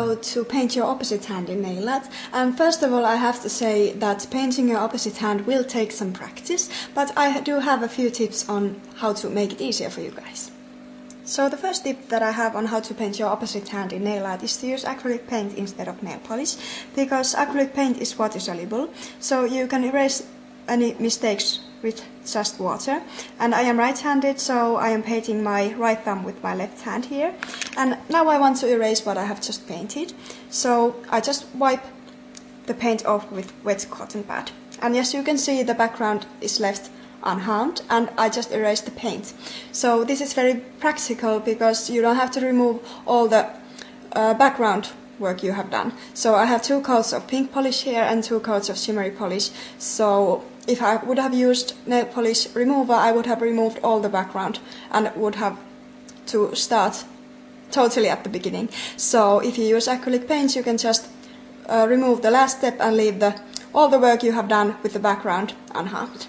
how to paint your opposite hand in nail art. And first of all, I have to say that painting your opposite hand will take some practice, but I do have a few tips on how to make it easier for you guys. So the first tip that I have on how to paint your opposite hand in nail art is to use acrylic paint instead of nail polish, because acrylic paint is water soluble, so you can erase any mistakes with just water. And I am right-handed, so I am painting my right thumb with my left hand here. And now I want to erase what I have just painted, so I just wipe the paint off with wet cotton pad. And as you can see, the background is left unharmed, and I just erased the paint. So this is very practical because you don't have to remove all the background work you have done. So I have 2 coats of pink polish here and 2 coats of shimmery polish. So if I would have used nail polish remover, I would have removed all the background and would have to start totally at the beginning. So if you use acrylic paints, you can just remove the last step and leave all the work you have done with the background unharmed.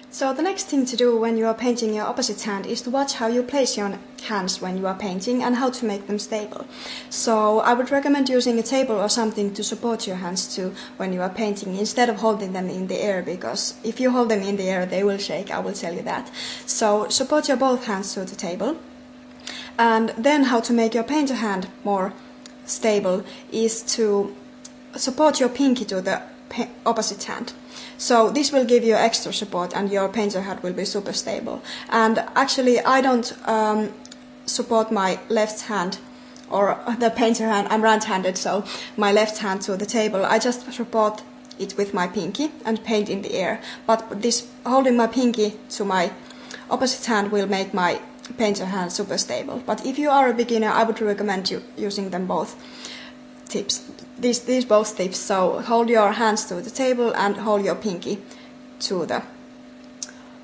So the next thing to do when you are painting your opposite hand is to watch how you place your hands when you are painting and how to make them stable. So I would recommend using a table or something to support your hands to when you are painting instead of holding them in the air, because if you hold them in the air they will shake, I will tell you that. So support your both hands to the table. And then how to make your painter hand more stable is to support your pinky to the opposite hand. So this will give you extra support and your painter hand will be super stable. And actually I don't support my left hand or the painter hand, I'm right-handed, so my left hand to the table. I just support it with my pinky and paint in the air. But this holding my pinky to my opposite hand will make my painter hand super stable. But if you are a beginner, I would recommend you using them both tips. These both tips. So hold your hands to the table and hold your pinky to the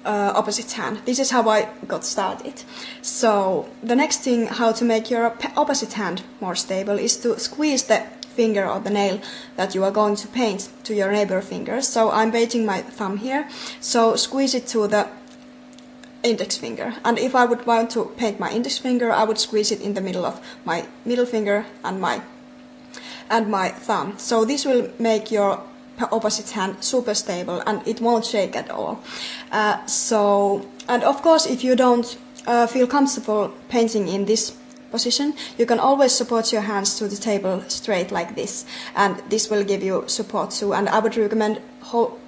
opposite hand. This is how I got started. So the next thing how to make your opposite hand more stable is to squeeze the finger or the nail that you are going to paint to your neighbor finger. So I'm painting my thumb here, so squeeze it to the index finger. And if I would want to paint my index finger, I would squeeze it in the middle of my middle finger and my thumb. So this will make your opposite hand super stable and it won't shake at all. And of course, if you don't feel comfortable painting in this position, you can always support your hands to the table straight like this, and this will give you support too. And I would recommend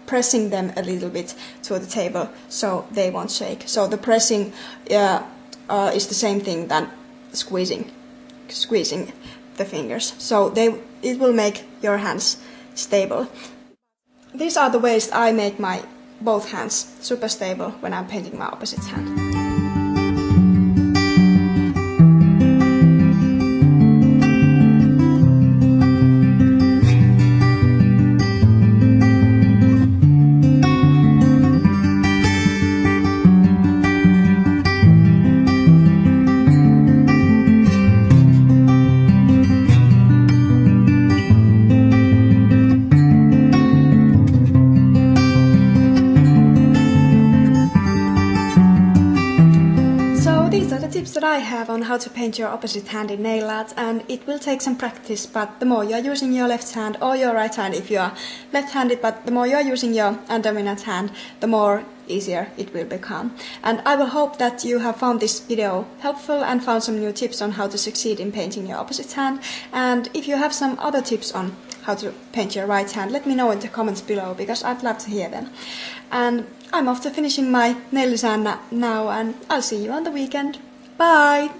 pressing them a little bit to the table so they won't shake. So the pressing is the same thing than squeezing the fingers. So it will make your hands stable. These are the ways I make my both hands super stable when I'm painting my opposite hand. That I have on how to paint your opposite hand in nail art, and it will take some practice, but the more you are using your left hand or your right hand if you are left-handed, but the more you are using your undominant hand, the more easier it will become. And I will hope that you have found this video helpful and found some new tips on how to succeed in painting your opposite hand. And if you have some other tips on how to paint your right hand, let me know in the comments below, because I'd love to hear them. And I'm off to finishing my nail design now, and I'll see you on the weekend. Bye!